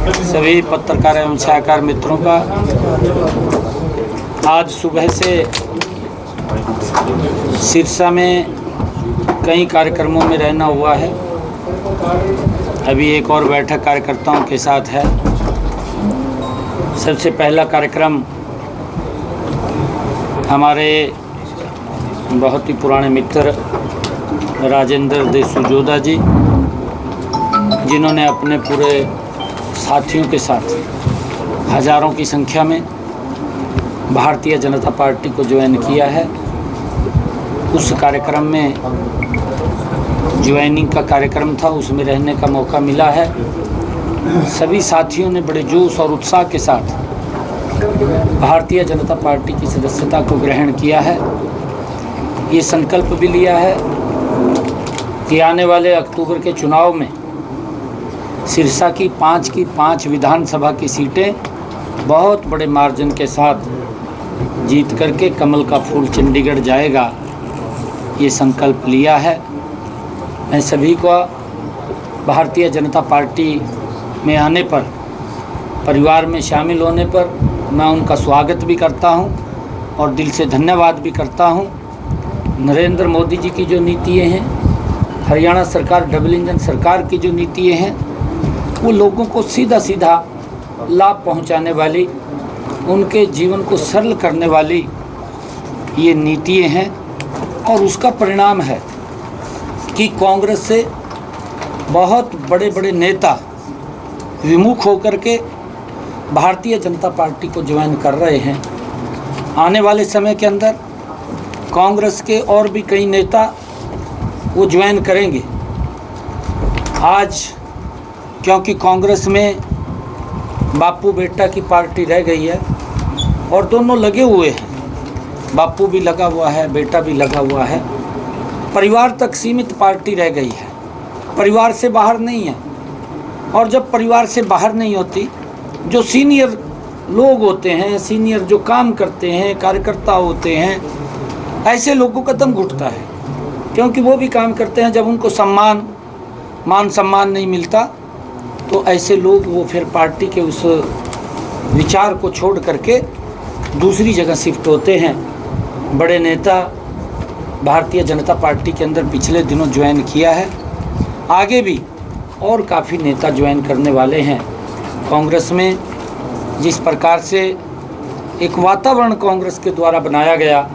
सभी पत्रकार एवं छायाकार मित्रों का आज सुबह से सिरसा में कई कार्यक्रमों में रहना हुआ है। अभी एक और बैठक कार्यकर्ताओं के साथ है। सबसे पहला कार्यक्रम हमारे बहुत ही पुराने मित्र राजेंद्र दे सुजोदा जी, जिन्होंने अपने पूरे साथियों के साथ हज़ारों की संख्या में भारतीय जनता पार्टी को ज्वाइन किया है। उस कार्यक्रम में ज्वाइनिंग का कार्यक्रम था, उसमें रहने का मौका मिला है। सभी साथियों ने बड़े जोश और उत्साह के साथ भारतीय जनता पार्टी की सदस्यता को ग्रहण किया है। ये संकल्प भी लिया है कि आने वाले अक्टूबर के चुनाव में सिरसा की 5 विधानसभा की सीटें बहुत बड़े मार्जिन के साथ जीत करके कमल का फूल चंडीगढ़ जाएगा, ये संकल्प लिया है। मैं सभी को भारतीय जनता पार्टी में आने पर, परिवार में शामिल होने पर मैं उनका स्वागत भी करता हूं और दिल से धन्यवाद भी करता हूं। नरेंद्र मोदी जी की जो नीतियाँ हैं, हरियाणा सरकार डबल इंजन सरकार की जो नीतियाँ हैं, वो लोगों को सीधा लाभ पहुंचाने वाली, उनके जीवन को सरल करने वाली ये नीतियाँ हैं। और उसका परिणाम है कि कांग्रेस से बहुत बड़े नेता विमुख होकर के भारतीय जनता पार्टी को ज्वाइन कर रहे हैं। आने वाले समय के अंदर कांग्रेस के और भी कई नेता वो ज्वाइन करेंगे। आज क्योंकि कांग्रेस में बापू बेटा की पार्टी रह गई है और दोनों लगे हुए हैं, बापू भी लगा हुआ है, बेटा भी लगा हुआ है। परिवार तक सीमित पार्टी रह गई है, परिवार से बाहर नहीं है। और जब परिवार से बाहर नहीं होती, जो सीनियर लोग होते हैं, सीनियर जो काम करते हैं, कार्यकर्ता होते हैं, ऐसे लोगों का दम घुटता है, क्योंकि वो भी काम करते हैं। जब उनको मान सम्मान नहीं मिलता तो ऐसे लोग वो फिर पार्टी के उस विचार को छोड़ करके दूसरी जगह शिफ्ट होते हैं। बड़े नेता भारतीय जनता पार्टी के अंदर पिछले दिनों ज्वाइन किया है, आगे भी और काफ़ी नेता ज्वाइन करने वाले हैं। कांग्रेस में जिस प्रकार से एक वातावरण कांग्रेस के द्वारा बनाया गया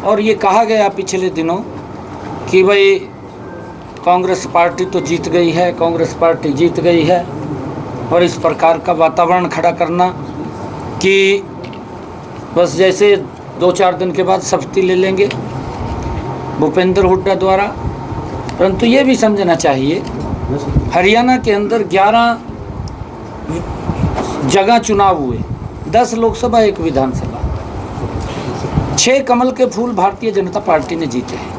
और ये कहा गया पिछले दिनों कि भाई कांग्रेस पार्टी तो जीत गई है, कांग्रेस पार्टी जीत गई है, और इस प्रकार का वातावरण खड़ा करना कि बस जैसे 2-4 दिन के बाद शपथ ले लेंगे भूपेंद्र हुड्डा द्वारा। परंतु ये भी समझना चाहिए, हरियाणा के अंदर 11 जगह चुनाव हुए, 10 लोकसभा 1 विधानसभा, 6 कमल के फूल भारतीय जनता पार्टी ने जीते हैं।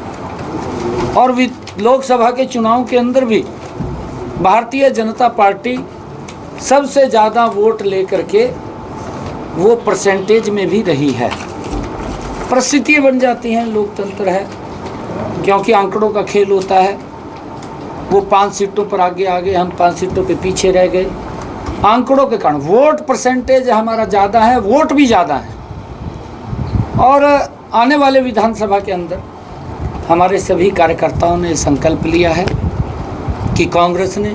और लोकसभा के चुनाव के अंदर भी भारतीय जनता पार्टी सबसे ज़्यादा वोट लेकर के वो परसेंटेज में भी रही है। परिस्थितियाँ बन जाती हैं, लोकतंत्र है, क्योंकि आंकड़ों का खेल होता है। वो 5 सीटों पर आगे, हम 5 सीटों पे पीछे रह गए। आंकड़ों के कारण वोट परसेंटेज हमारा ज़्यादा है, वोट भी ज़्यादा है। और आने वाले विधानसभा के अंदर हमारे सभी कार्यकर्ताओं ने संकल्प लिया है कि कांग्रेस ने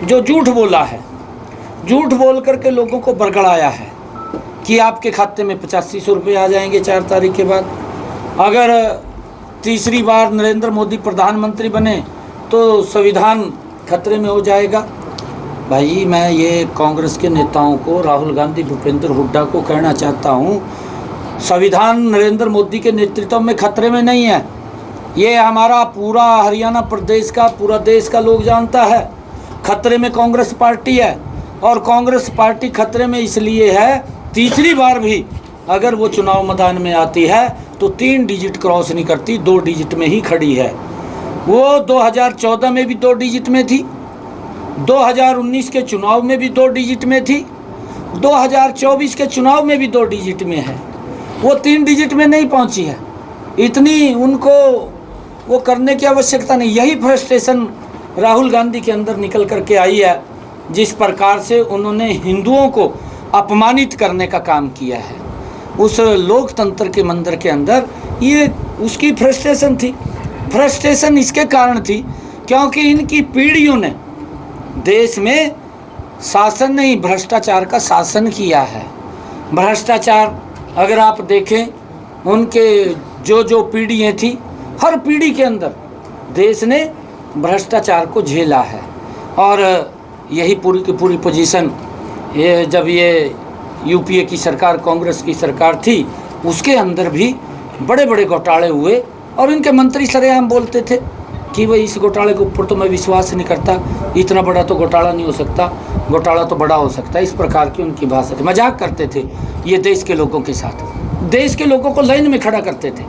जो झूठ बोला है, झूठ बोल करके लोगों को बरगड़ाया है कि आपके खाते में 8500 रुपये आ जाएंगे 4 तारीख के बाद, अगर तीसरी बार नरेंद्र मोदी प्रधानमंत्री बने तो संविधान खतरे में हो जाएगा। भाई, मैं ये कांग्रेस के नेताओं को, राहुल गांधी, भूपेंद्र हुड्डा को कहना चाहता हूँ, संविधान नरेंद्र मोदी के नेतृत्व में खतरे में नहीं है। ये हमारा पूरा हरियाणा प्रदेश का, पूरा देश का लोग जानता है। खतरे में कांग्रेस पार्टी है, और कांग्रेस पार्टी खतरे में इसलिए है, तीसरी बार भी अगर वो चुनाव मैदान में आती है तो 3 डिजिट क्रॉस नहीं करती, 2 डिजिट में ही खड़ी है। वो 2014 में भी 2 डिजिट में थी, 2019 के चुनाव में भी 2 डिजिट में थी, 2024 के चुनाव में भी 2 डिजिट में है। वो 3 डिजिट में नहीं पहुंची है। इतनी उनको वो करने की आवश्यकता नहीं। यही फ्रस्ट्रेशन राहुल गांधी के अंदर निकल करके आई है जिस प्रकार से उन्होंने हिंदुओं को अपमानित करने का काम किया है, उस लोकतंत्र के मंदिर के अंदर, ये उसकी फ्रस्ट्रेशन थी। फ्रस्ट्रेशन इसके कारण थी क्योंकि इनकी पीढ़ियों ने देश में शासन नहीं, भ्रष्टाचार का शासन किया है। भ्रष्टाचार अगर आप देखें, उनके जो पीढ़ियाँ थी, हर पीढ़ी के अंदर देश ने भ्रष्टाचार को झेला है। और यही पूरी की पूरी पोजीशन जब ये यूपीए की सरकार, कांग्रेस की सरकार थी, उसके अंदर भी बड़े बड़े घोटाले हुए और इनके मंत्री सरेआम बोलते थे कि भाई इस घोटाले के ऊपर तो मैं विश्वास नहीं करता, इतना बड़ा तो घोटाला नहीं हो सकता, घोटाला तो बड़ा हो सकता है। इस प्रकार की उनकी भाषा थी। मजाक करते थे ये देश के लोगों के साथ, देश के लोगों को लाइन में खड़ा करते थे।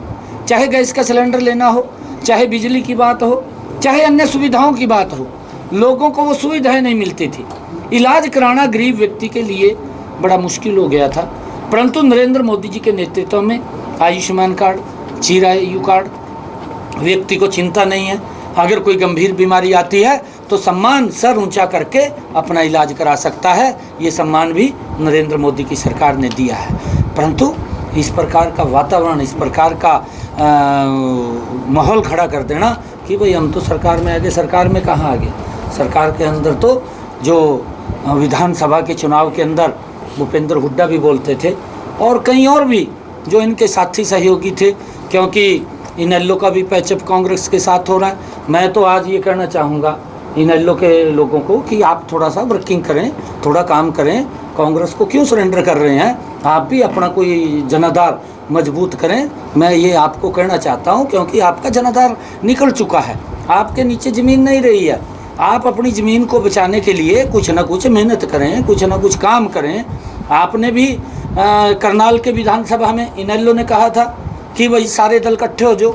चाहे गैस का सिलेंडर लेना हो, चाहे बिजली की बात हो, चाहे अन्य सुविधाओं की बात हो, लोगों को वो सुविधाएं नहीं मिलती थी। इलाज कराना गरीब व्यक्ति के लिए बड़ा मुश्किल हो गया था। परंतु नरेंद्र मोदी जी के नेतृत्व में आयुष्मान कार्ड, चिरायु कार्ड, व्यक्ति को चिंता नहीं है। अगर कोई गंभीर बीमारी आती है तो सम्मान सर ऊंचा करके अपना इलाज करा सकता है। ये सम्मान भी नरेंद्र मोदी की सरकार ने दिया है। परंतु इस प्रकार का वातावरण, इस प्रकार का माहौल खड़ा कर देना कि भाई हम तो सरकार में आगे, सरकार में कहाँ आगे, सरकार के अंदर तो जो विधानसभा के चुनाव के अंदर भूपेंद्र हुड्डा भी बोलते थे और कई और भी जो इनके साथी सहयोगी थे, क्योंकि इनेलो का भी पैचअप कांग्रेस के साथ हो रहा है। मैं तो आज ये कहना चाहूँगा इनेलो के लोगों को कि आप थोड़ा सा वर्किंग करें, थोड़ा काम करें। कांग्रेस को क्यों सरेंडर कर रहे हैं? आप भी अपना कोई जनाधार मजबूत करें। मैं ये आपको कहना चाहता हूँ, क्योंकि आपका जनाधार निकल चुका है, आपके नीचे ज़मीन नहीं रही है। आप अपनी ज़मीन को बचाने के लिए कुछ ना कुछ मेहनत करें, कुछ ना कुछ काम करें। आपने भी करनाल के विधानसभा में इनेलो ने कहा था कि भाई सारे दल इकट्ठे हो जाओ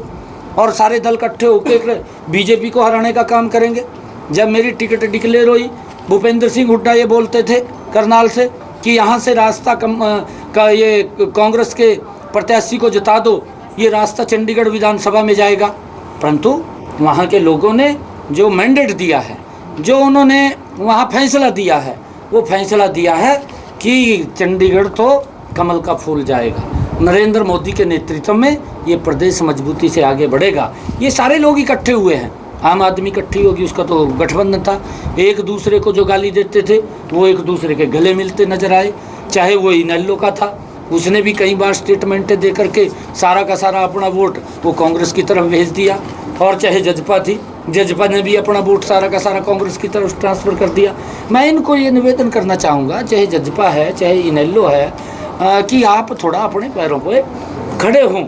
और सारे दल इकट्ठे होकर बीजेपी को हराने का काम करेंगे। जब मेरी टिकट डिक्लेयर हुई, भूपेंद्र सिंह हुड्डा ये बोलते थे करनाल से कि यहाँ से रास्ता ये कांग्रेस के प्रत्याशी को जिता दो, ये रास्ता चंडीगढ़ विधानसभा में जाएगा। परंतु वहाँ के लोगों ने जो मैंडेट दिया है, जो उन्होंने वहाँ फैसला दिया है, वो फैसला दिया है कि चंडीगढ़ तो कमल का फूल जाएगा। नरेंद्र मोदी के नेतृत्व में ये प्रदेश मजबूती से आगे बढ़ेगा। ये सारे लोग इकट्ठे हुए हैं। आम आदमी इकट्ठी होगी, उसका तो गठबंधन था। एक दूसरे को जो गाली देते थे वो एक दूसरे के गले मिलते नजर आए। चाहे वो इनेलो का था, उसने भी कई बार स्टेटमेंटें दे करके सारा का सारा अपना वोट वो कांग्रेस की तरफ भेज दिया। और चाहे जजपा थी, जजपा ने भी अपना वोट सारा का सारा कांग्रेस की तरफ ट्रांसफ़र कर दिया। मैं इनको ये निवेदन करना चाहूँगा, चाहे जजपा है चाहे इनेलो है, कि आप थोड़ा अपने पैरों पे खड़े हों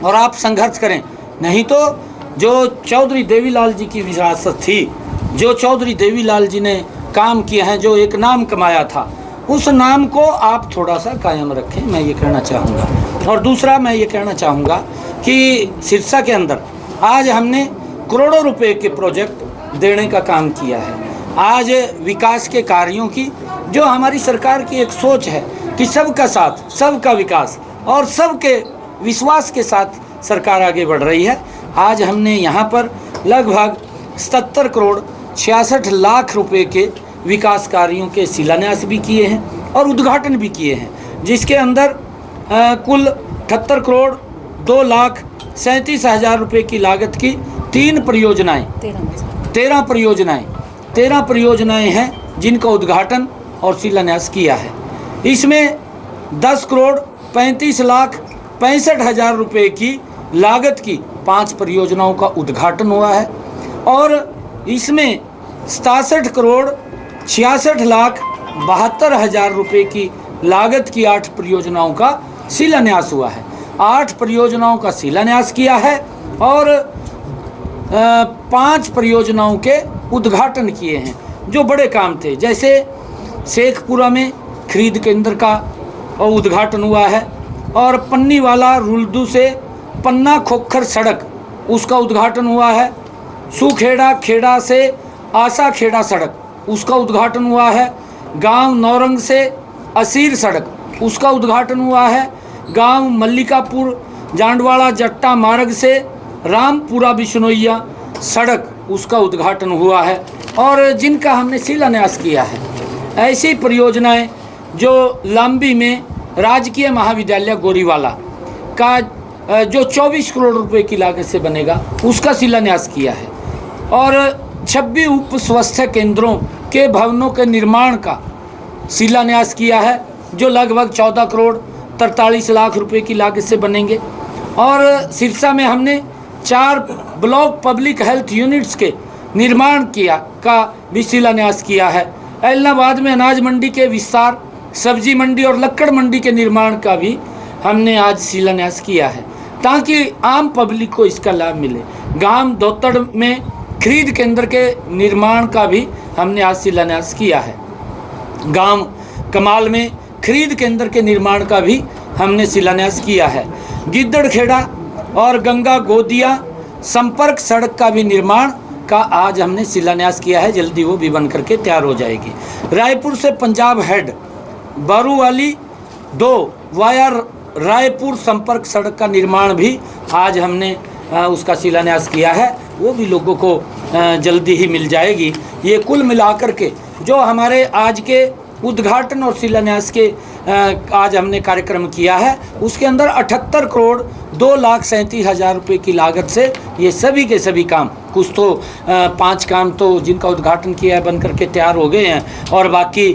और आप संघर्ष करें। नहीं तो जो चौधरी देवीलाल जी की विरासत थी, जो चौधरी देवीलाल जी ने काम किए हैं, जो एक नाम कमाया था, उस नाम को आप थोड़ा सा कायम रखें, मैं ये कहना चाहूँगा। और दूसरा मैं ये कहना चाहूँगा कि सिरसा के अंदर आज हमने करोड़ों रुपए के प्रोजेक्ट देने का काम किया है। आज विकास के कार्यों की जो हमारी सरकार की एक सोच है कि सबका साथ, सबका विकास और सबके विश्वास के साथ सरकार आगे बढ़ रही है। आज हमने यहाँ पर लगभग 77 करोड़ 66 लाख रुपए के विकास कार्यों के शिलान्यास भी किए हैं और उद्घाटन भी किए हैं, जिसके अंदर कुल 78 करोड़ 2,37,000 रुपये की लागत की 13 परियोजनाएं हैं जिनका उद्घाटन और शिलान्यास किया है। इसमें 10 करोड़ 35,65,000 रुपये की लागत की 5 परियोजनाओं का उद्घाटन हुआ है और इसमें 67 करोड़ 66,72,000 रुपये की लागत की 8 परियोजनाओं का शिलान्यास हुआ है। 8 परियोजनाओं का शिलान्यास किया है और 5 परियोजनाओं के उद्घाटन किए हैं जो बड़े काम थे। जैसे शेखपुरा में खरीद केंद्र का उद्घाटन हुआ है और पन्नीवाला रुल्दू से पन्ना खोखर सड़क उसका उद्घाटन हुआ है। सुखेड़ा खेड़ा से आशा खेड़ा सड़क उसका उद्घाटन हुआ है। गांव नौरंग से असीर सड़क उसका उद्घाटन हुआ है। गांव मल्लिकापुर जांडवाड़ा जट्टा मार्ग से रामपुरा बिश्नोइया सड़क उसका उद्घाटन हुआ है। और जिनका हमने शिलान्यास किया है। ऐसी परियोजनाएं जो लांबी में राजकीय महाविद्यालय गोरीवाला का जो 24 करोड़ रुपए की लागत से बनेगा, उसका शिलान्यास किया है। और 26 उप स्वास्थ्य केंद्रों के भवनों के निर्माण का शिलान्यास किया है, जो लगभग 14 करोड़ 43 लाख रुपए की लागत से बनेंगे। और सिरसा में हमने 4 ब्लॉक पब्लिक हेल्थ यूनिट्स के निर्माण का भी शिलान्यास किया है। एलनाबाद में अनाज मंडी के विस्तार, सब्जी मंडी और लक्कड़ मंडी के निर्माण का भी हमने आज शिलान्यास किया है, ताकि आम पब्लिक को इसका लाभ मिले। गांव दोतड़ में खरीद केंद्र के निर्माण का भी हमने आज शिलान्यास किया है। गांव कमाल में खरीद केंद्र के निर्माण का भी हमने शिलान्यास किया है। गिद्दड़खेड़ा और गंगा गोदिया संपर्क सड़क का भी निर्माण का आज हमने शिलान्यास किया है, जल्दी वो भी बन करके तैयार हो जाएगी। रायपुर से पंजाब हेड बारूवाली 2 वाया रायपुर संपर्क सड़क का निर्माण भी आज हमने उसका शिलान्यास किया है, वो भी लोगों को जल्दी ही मिल जाएगी। ये कुल मिलाकर के जो हमारे आज के उद्घाटन और शिलान्यास के आज हमने कार्यक्रम किया है, उसके अंदर 78 करोड़ 2,37,000 रुपये की लागत से ये सभी के सभी काम, कुछ तो 5 काम तो जिनका उद्घाटन किया है बन करके तैयार हो गए हैं, और बाकी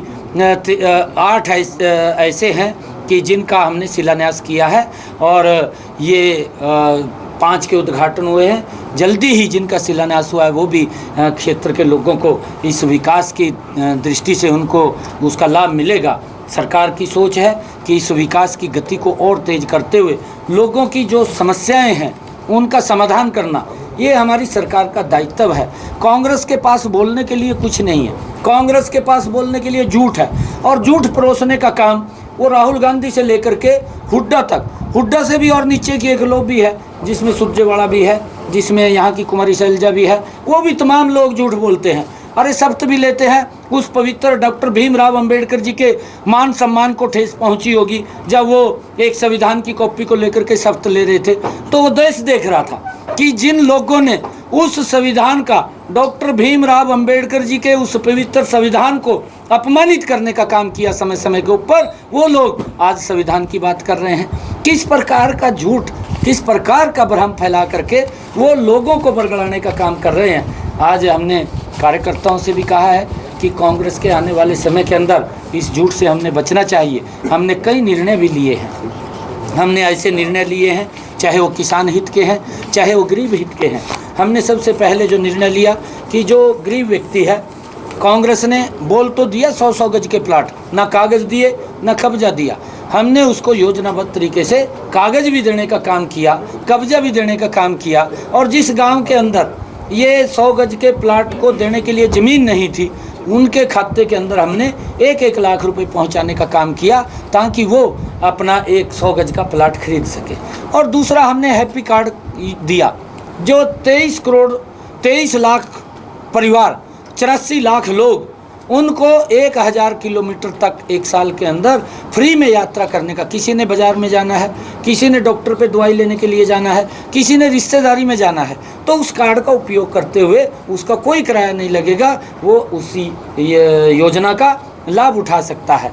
8 ऐसे हैं कि जिनका हमने शिलान्यास किया है, और ये 5 के उद्घाटन हुए हैं। जल्दी ही जिनका शिलान्यास हुआ है वो भी क्षेत्र के लोगों को इस विकास की दृष्टि से उनको उसका लाभ मिलेगा। सरकार की सोच है कि इस विकास की गति को और तेज करते हुए लोगों की जो समस्याएं हैं उनका समाधान करना, ये हमारी सरकार का दायित्व है। कांग्रेस के पास बोलने के लिए कुछ नहीं है, कांग्रेस के पास बोलने के लिए झूठ है, और झूठ परोसने का काम वो राहुल गांधी से लेकर के हुड्डा तक, हुड्डा से भी और नीचे की एक लॉबी है जिसमें सुरजेवाला भी है, जिसमें यहाँ की कुमारी शैलजा भी है, वो भी तमाम लोग झूठ बोलते हैं। अरे शपथ भी लेते हैं, उस पवित्र डॉक्टर भीमराव अंबेडकर जी के मान सम्मान को ठेस पहुंची होगी जब वो एक संविधान की कॉपी को लेकर के शपथ ले रहे थे। तो वो देश देख रहा था कि जिन लोगों ने उस संविधान का, डॉक्टर भीमराव अंबेडकर जी के उस पवित्र संविधान को अपमानित करने का काम किया समय समय के ऊपर, वो लोग आज संविधान की बात कर रहे हैं। किस प्रकार का झूठ, किस प्रकार का भ्रम फैला करके वो लोगों को बरगलाने का काम कर रहे हैं। आज हमने कार्यकर्ताओं से भी कहा है कि कांग्रेस के आने वाले समय के अंदर इस झूठ से हमने बचना चाहिए। हमने कई निर्णय भी लिए हैं, हमने ऐसे निर्णय लिए हैं, चाहे वो किसान हित के हैं, चाहे वो गरीब हित के हैं। हमने सबसे पहले जो निर्णय लिया कि जो गरीब व्यक्ति है, कांग्रेस ने बोल तो दिया 100-100 गज के प्लाट, ना कागज़ दिए ना कब्जा दिया। हमने उसको योजनाबद्ध तरीके से कागज़ भी देने का काम किया, कब्जा भी देने का काम किया, और जिस गांव के अंदर ये 100 गज के प्लाट को देने के लिए ज़मीन नहीं थी, उनके खाते के अंदर हमने 1-1 लाख रुपए पहुंचाने का काम किया, ताकि वो अपना 100 गज का प्लाट खरीद सके। और दूसरा हमने हैप्पी कार्ड दिया, जो 23 लाख परिवार, 84 लाख लोग, उनको 1000 किलोमीटर तक 1 साल के अंदर फ्री में यात्रा करने का। किसी ने बाज़ार में जाना है, किसी ने डॉक्टर पे दवाई लेने के लिए जाना है, किसी ने रिश्तेदारी में जाना है, तो उस कार्ड का उपयोग करते हुए उसका कोई किराया नहीं लगेगा, वो उसी योजना का लाभ उठा सकता है।